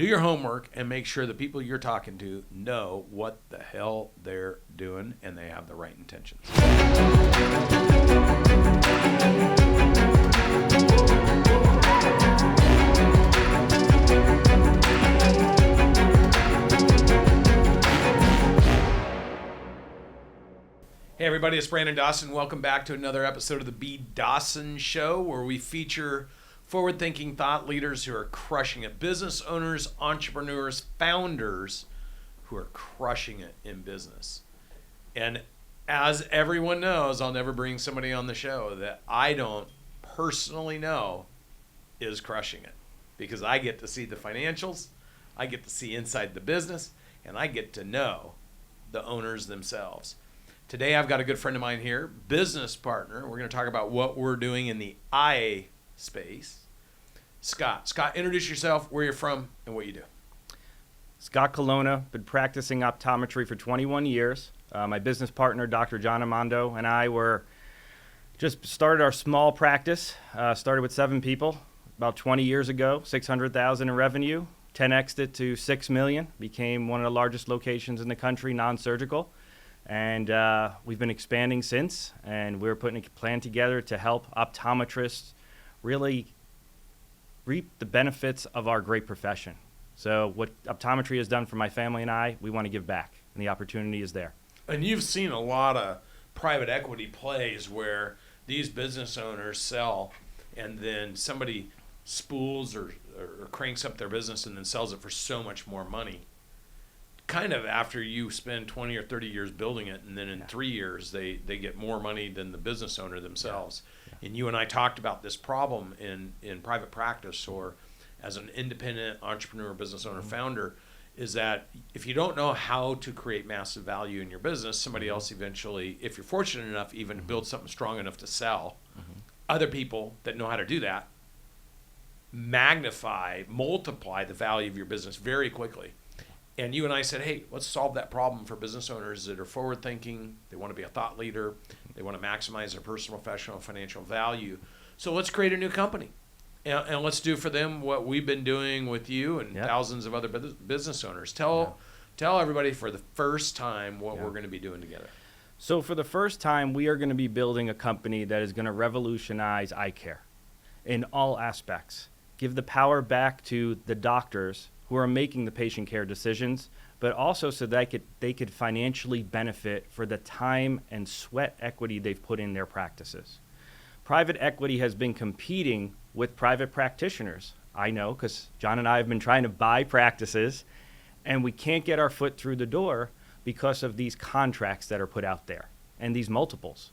do your homework and make sure the people you're talking to know what the hell they're doing and they have the right intentions. Hey everybody, it's Brandon Dawson. Welcome back to another episode of the B. Dawson Show, where we feature forward-thinking thought leaders who are crushing it. Business owners, entrepreneurs, founders who are crushing it in business. And as everyone knows, I'll never bring somebody on the show that I don't personally know is crushing it, because I get to see the financials, I get to see inside the business, and I get to know the owners themselves. Today I've got a good friend of mine here, business partner. We're going to talk about what we're doing in the I space. Scott. Scott, introduce yourself, where you're from, and what you do. Scott Colona, been practicing optometry for 21 years. My business partner, Dr. John Amando, and I just started our small practice. Started with 7 people about 20 years ago, $600,000 in revenue, 10x'd it to $6 million, became one of the largest locations in the country, non-surgical. And we've been expanding since, and we're putting a plan together to help optometrists really reap the benefits of our great profession. So what optometry has done for my family and I, we want to give back, and the opportunity is there. And you've seen a lot of private equity plays where these business owners sell, and then somebody spools or cranks up their business and then sells it for so much more money. Kind of after you spend 20 or 30 years building it, and then in 3 years they get more money than the business owner themselves. Yeah. And you and I talked about this problem in private practice or as an independent entrepreneur, business owner, founder, is that if you don't know how to create massive value in your business, somebody else eventually, if you're fortunate enough even to build something strong enough to sell, other people that know how to do that multiply the value of your business very quickly. And you and I said, hey, let's solve that problem for business owners that are forward-thinking. They want to be a thought leader. They want to maximize their personal, professional, and financial value. So let's create a new company. And let's do for them what we've been doing with you and thousands of other business owners. Tell everybody for the first time what we're going to be doing together. So for the first time, we are going to be building a company that is going to revolutionize eye care in all aspects. Give the power back to the doctors who are making the patient care decisions, but also so that they could financially benefit for the time and sweat equity they've put in their practices. Private equity has been competing with private practitioners. I know, because John and I have been trying to buy practices, and we can't get our foot through the door because of these contracts that are put out there and these multiples.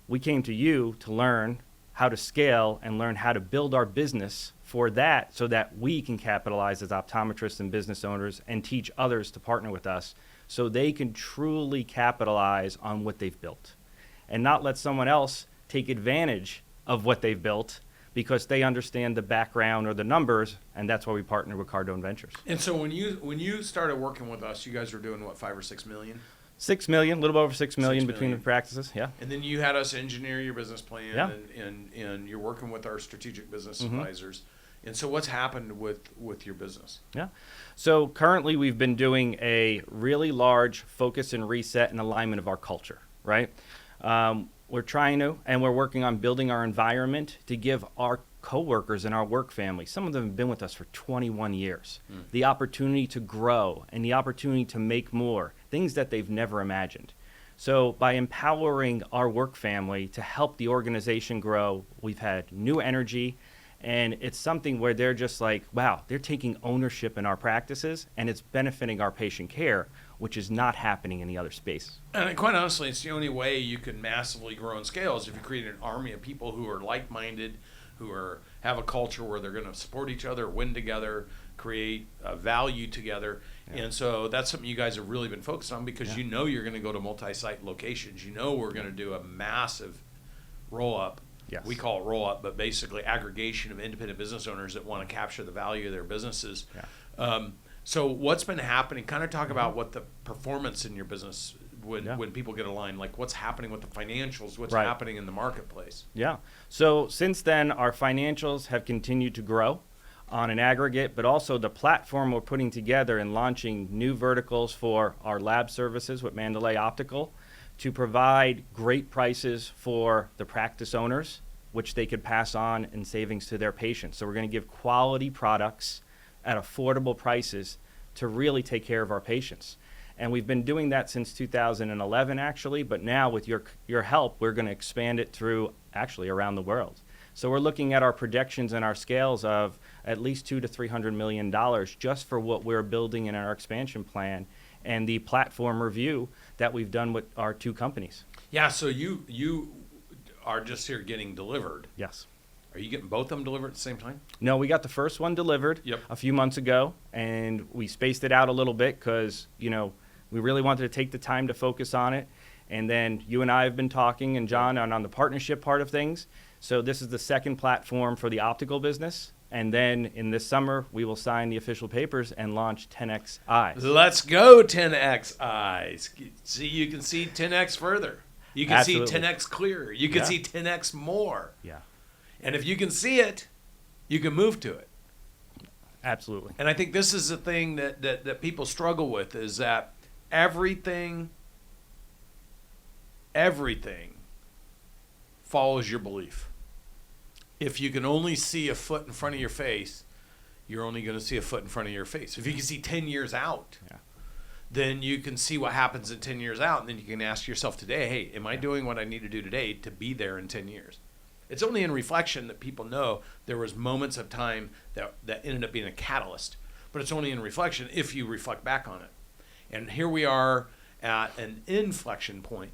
We came to you to learn how to scale and learn how to build our business for that, so that we can capitalize as optometrists and business owners and teach others to partner with us so they can truly capitalize on what they've built and not let someone else take advantage of what they've built because they understand the background or the numbers, and that's why we partner with Cardone Ventures. And so when you started working with us, you guys were doing what, 5 or 6 million? 6 million, a little over 6 million between the practices, yeah. And then you had us engineer your business plan, and you're working with our strategic business advisors. And so what's happened with your business? Yeah. So currently we've been doing a really large focus and reset and alignment of our culture, right? We're trying to, and we're working on building our environment to give our coworkers and our work family, some of them have been with us for 21 years, the opportunity to grow and the opportunity to make more, things that they've never imagined. So by empowering our work family to help the organization grow, we've had new energy, and it's something where they're just like, wow, they're taking ownership in our practices, and it's benefiting our patient care, which is not happening in the other space. And quite honestly, it's the only way you can massively grow in scale is if you create an army of people who are like-minded, who have a culture where they're going to support each other, win together, create value together. Yeah. And so that's something you guys have really been focused on because you know you're going to go to multi-site locations. You know we're going to do a massive roll-up. Yes. We call it roll-up, but basically aggregation of independent business owners that want to capture the value of their businesses. Yeah. So what's been happening? Kind of talk about what the performance in your business when people get aligned, like what's happening with the financials, what's happening in the marketplace. Yeah. So since then, our financials have continued to grow. on an aggregate, but also the platform we're putting together and launching new verticals for our lab services with Mandalay Optical to provide great prices for the practice owners, which they could pass on in savings to their patients. So we're going to give quality products at affordable prices to really take care of our patients. And we've been doing that since 2011, actually, but now with your help, we're going to expand it through actually around the world. So we're looking at our projections and our scales of at least $200 to $300 million just for what we're building in our expansion plan and the platform review that we've done with our two companies. Yeah, so you are just here getting delivered. Yes. Are you getting both of them delivered at the same time? No, we got the first one delivered a few months ago, and we spaced it out a little bit because, we really wanted to take the time to focus on it. And then you and I have been talking, and John, on the partnership part of things. So this is the second platform for the optical business. And then in this summer, we will sign the official papers and launch 10X Eyes. Let's go 10X Eyes. See, you can see 10X further. You can Absolutely. see 10X clearer. You can see 10X more. Yeah. And if you can see it, you can move to it. Absolutely. And I think this is the thing that people struggle with is that everything follows your belief. If you can only see a foot in front of your face, you're only going to see a foot in front of your face. If you can see 10 years out, then you can see what happens in 10 years out, and then you can ask yourself today, hey, am I doing what I need to do today to be there in 10 years? It's only in reflection that people know there was moments of time that ended up being a catalyst, but it's only in reflection if you reflect back on it. And here we are at an inflection point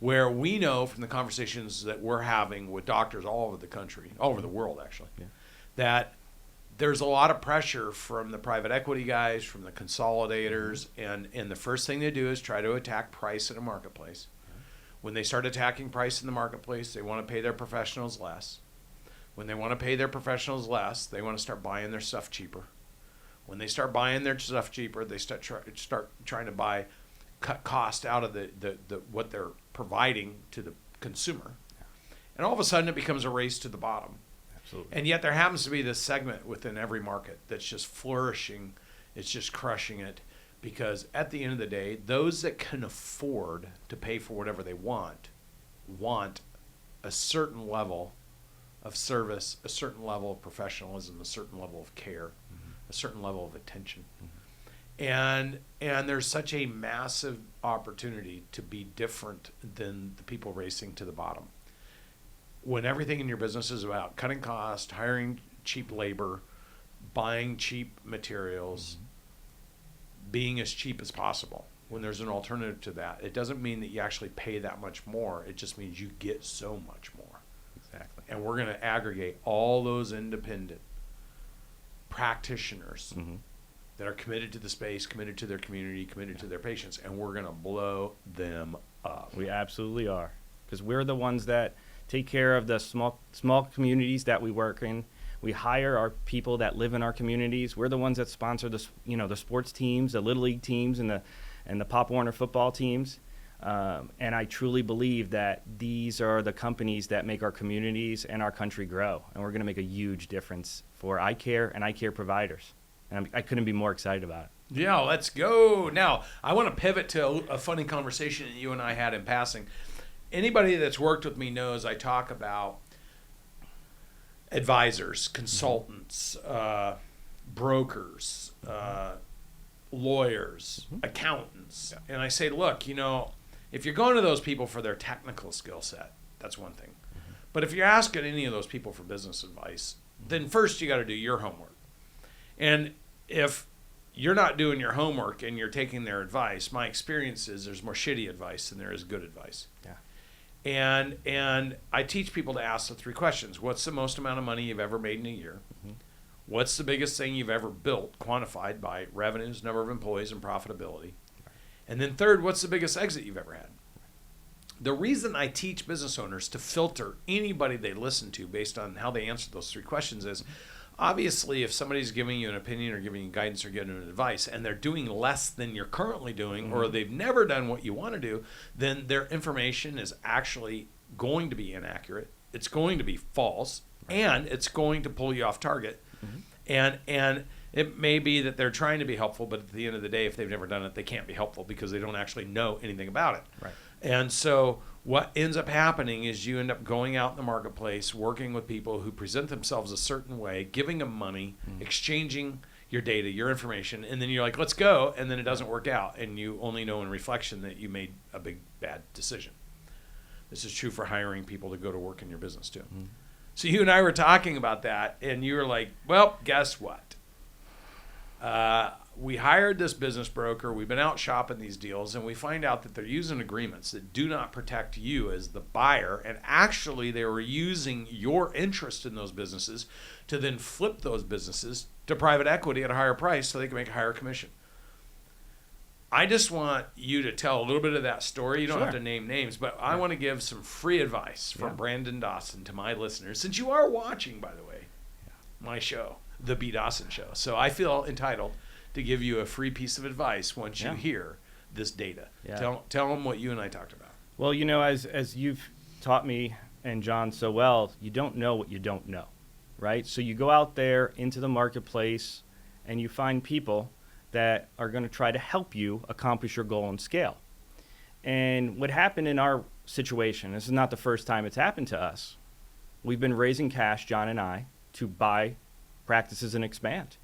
where we know from the conversations that we're having with doctors all over the country, all over the world actually, that there's a lot of pressure from the private equity guys, from the consolidators, and the first thing they do is try to attack price in a marketplace. When they start attacking price in the marketplace, they want to pay their professionals less. When they want to pay their professionals less, they want to start buying their stuff cheaper. When they start buying their stuff cheaper, they start trying to cut cost out of the what they're providing to the consumer. And all of a sudden it becomes a race to the bottom. Absolutely. And yet there happens to be this segment within every market that's just flourishing. It's just crushing it. Because at the end of the day, those that can afford to pay for whatever they want a certain level of service, a certain level of professionalism, a certain level of care, a certain level of attention. And there's such a massive opportunity to be different than the people racing to the bottom. When everything in your business is about cutting costs, hiring cheap labor, buying cheap materials, being as cheap as possible, when there's an alternative to that, it doesn't mean that you actually pay that much more. It just means you get so much more. Exactly. And we're going to aggregate all those independent practitioners that are committed to the space, committed to their community, committed to their patients, and we're going to blow them up. We absolutely are, because we're the ones that take care of the small communities that we work in. We hire our people that live in our communities. We're the ones that sponsor the sports teams, the Little League teams, and the Pop Warner football teams. And I truly believe that these are the companies that make our communities and our country grow. And we're going to make a huge difference for eye care and eye care providers. And I couldn't be more excited about it. Yeah, let's go. Now, I want to pivot to a funny conversation that you and I had in passing. Anybody that's worked with me knows I talk about advisors, consultants, brokers, lawyers, accountants. Yeah. And I say, look, if you're going to those people for their technical skill set, that's one thing. But if you're asking any of those people for business advice, then first you got to do your homework. And if you're not doing your homework and you're taking their advice, my experience is there's more shitty advice than there is good advice. Yeah. And I teach people to ask the three questions. What's the most amount of money you've ever made in a year? What's the biggest thing you've ever built, quantified by revenues, number of employees, and profitability? And then third, what's the biggest exit you've ever had? The reason I teach business owners to filter anybody they listen to based on how they answer those three questions is, obviously, if somebody's giving you an opinion or giving you guidance or giving you advice and they're doing less than you're currently doing or they've never done what you want to do, then their information is actually going to be inaccurate. It's going to be false, and it's going to pull you off target. And it may be that they're trying to be helpful, but at the end of the day, if they've never done it, they can't be helpful because they don't actually know anything about it. Right. And so what ends up happening is you end up going out in the marketplace, working with people who present themselves a certain way, giving them money, exchanging your data, your information, and then you're like, let's go, and then it doesn't work out, and you only know in reflection that you made a big bad decision. This is true for hiring people to go to work in your business too. So you and I were talking about that, and you were like, well, guess what? We hired this business broker. We've been out shopping these deals, and we find out that they're using agreements that do not protect you as the buyer, and actually they were using your interest in those businesses to then flip those businesses to private equity at a higher price so they can make a higher commission. I just want you to tell a little bit of that story. You don't have to name names, but I want to give some free advice from Brandon Dawson to my listeners, since you are watching, by the way, my show, The B. Dawson Show. So I feel entitled to give you a free piece of advice once you hear this data. Tell them what you and I talked about. Well, you know, as you've taught me and John so well, you don't know what you don't know, right? So you go out there into the marketplace and you find people that are going to try to help you accomplish your goal and scale. And what happened in our situation, this is not the first time it's happened to us. We've been raising cash, John and I, to buy practices and expand.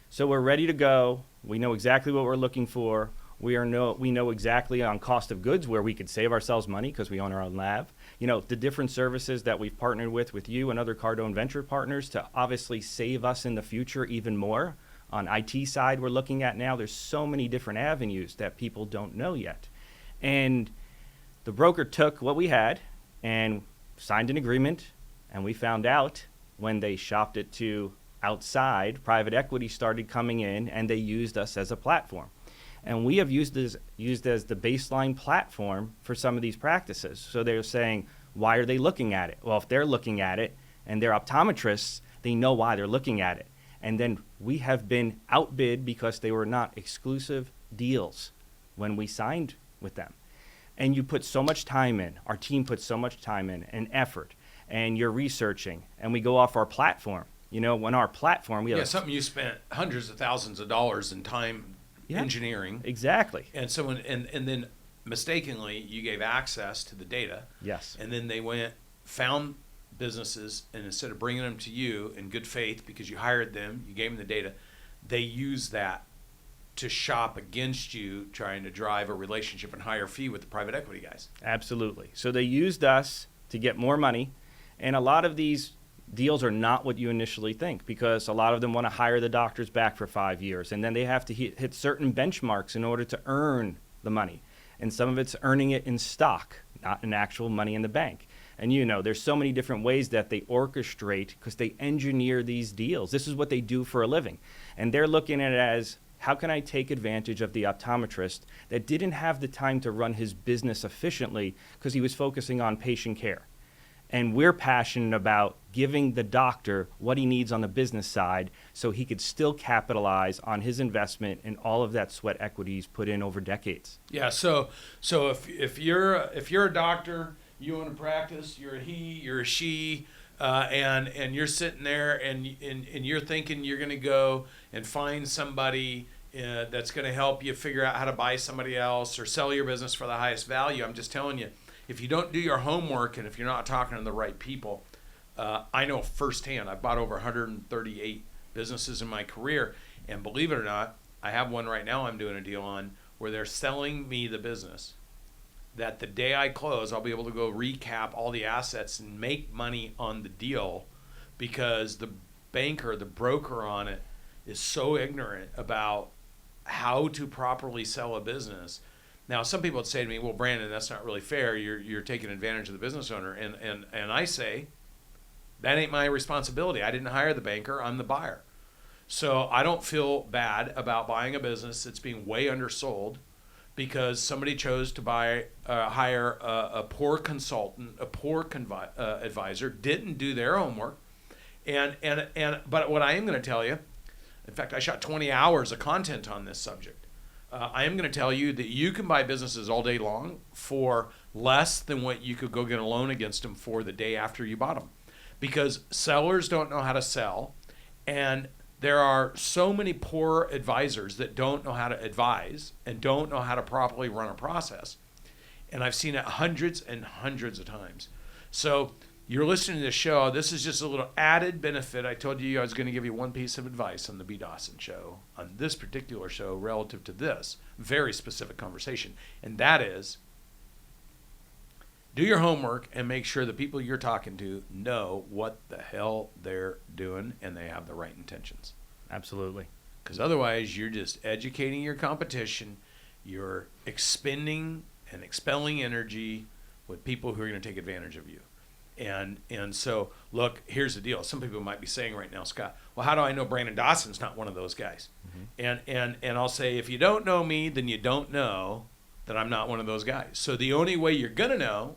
So we're ready to go. We know exactly what we're looking for. We know exactly on cost of goods where we could save ourselves money because we own our own lab. You know, the different services that we've partnered with you and other Cardone venture partners to obviously save us in the future even more. On IT side, we're looking at now, there's so many different avenues that people don't know yet. And the broker took what we had and signed an agreement, and we found out when they shopped it to outside, private equity started coming in, and they used us as a platform. And we have used as the baseline platform for some of these practices. So they're saying, why are they looking at it? Well, if they're looking at it and they're optometrists, they know why they're looking at it. And then we have been outbid because they were not exclusive deals when we signed with them. And you put so much time in, our team puts so much time in and effort, and you're researching, and we go off our platform. You know, when our platform, we have something you spent hundreds of thousands of dollars in time engineering. Exactly. And so and then mistakenly you gave access to the data. Yes. And then they found businesses, and instead of bringing them to you in good faith because you hired them, you gave them the data, they use that to shop against you, trying to drive a relationship and higher fee with the private equity guys. Absolutely. So they used us to get more money, and a lot of these deals are not what you initially think because a lot of them want to hire the doctors back for 5 years, and then they have to hit certain benchmarks in order to earn the money. And some of it's earning it in stock, not in actual money in the bank. And you know, there's so many different ways that they orchestrate because they engineer these deals. This is what they do for a living. And they're looking at it as, how can I take advantage of the optometrist that didn't have the time to run his business efficiently because he was focusing on patient care? And we're passionate about giving the doctor what he needs on the business side so he could still capitalize on his investment and all of that sweat equity he's put in over decades. Yeah, so if you're a doctor, you own a practice, you're a he, you're a she, and you're sitting there and you're thinking you're going to go and find somebody that's going to help you figure out how to buy somebody else or sell your business for the highest value. I'm just telling you, if you don't do your homework and if you're not talking to the right people, I know firsthand, I've bought over 138 businesses in my career, and believe it or not, I have one right now I'm doing a deal on where they're selling me the business that the day I close, I'll be able to go recap all the assets and make money on the deal because the banker, the broker on it, is so ignorant about how to properly sell a business. Now, some people would say to me, well, Brandon, that's not really fair. You're taking advantage of the business owner. And I say, that ain't my responsibility. I didn't hire the banker. I'm the buyer. So I don't feel bad about buying a business that's being way undersold because somebody chose to hire a poor consultant, a poor advisor, didn't do their homework. But what I am going to tell you, in fact, I shot 20 hours of content on this subject. I am going to tell you that you can buy businesses all day long for less than what you could go get a loan against them for the day after you bought them. Because sellers don't know how to sell, and There are so many poor advisors that don't know how to advise and don't know how to properly run a process. And I've seen it hundreds and hundreds of times. So you're listening to this show. This is just a little added benefit. I told you I was going to give you one piece of advice on the B. Dawson show, on this particular show, relative to this very specific conversation. And that is, do your homework and make sure the people you're talking to know what the hell they're doing and they have the right intentions. Absolutely. Because otherwise, you're just educating your competition. You're expending and expelling energy with people who are going to take advantage of you. And so, look, here's the deal. Some people might be saying right now, Scott, well, how do I know Brandon Dawson's not one of those guys? Mm-hmm. And I'll say, if you don't know me, then you don't know that I'm not one of those guys. So the only way you're going to know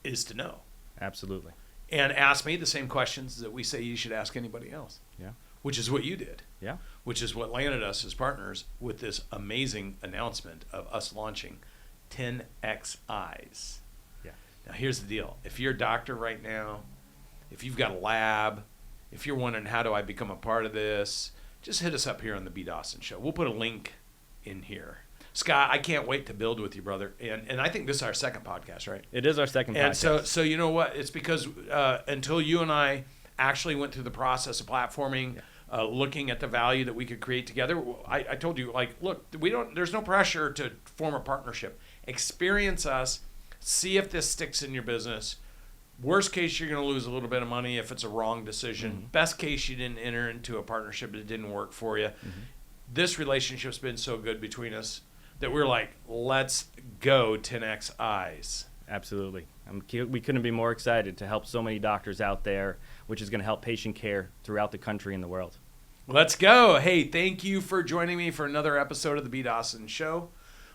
is to know. Absolutely. And ask me the same questions that we say you should ask anybody else. Yeah. Which is what you did. Yeah. Which is what landed us as partners with this amazing announcement of us launching 10X Eyes. Yeah. Now, here's the deal. If you're a doctor right now, if you've got a lab, if you're wondering how do I become a part of this, just hit us up here on the B. Dawson Show. We'll put a link in here. Scott, I can't wait to build with you, brother. And I think this is our second podcast, right? It is our second podcast. And so you know what? It's because until you and I actually went through the process of platforming, looking at the value that we could create together, I told you, like, look, there's no pressure to form a partnership. Experience us, see if this sticks in your business. Worst case, you're going to lose a little bit of money if it's a wrong decision. Mm-hmm. Best case, you didn't enter into a partnership that didn't work for you. Mm-hmm. This relationship's been so good between us that we're like, let's go 10X Eyes. Absolutely. We couldn't be more excited to help so many doctors out there, which is going to help patient care throughout the country and the world. Let's go. Hey, thank you for joining me for another episode of the B. Dawson Show,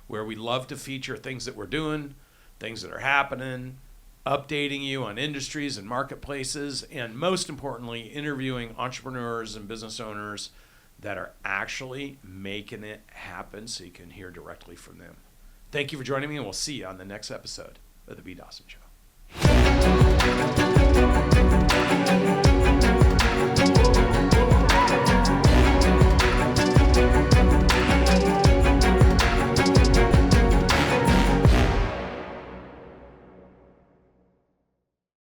where we love to feature things that we're doing, things that are happening, updating you on industries and marketplaces, and most importantly, interviewing entrepreneurs and business owners that are actually making it happen so you can hear directly from them. Thank you for joining me, and we'll see you on the next episode of the B. Dawson Show.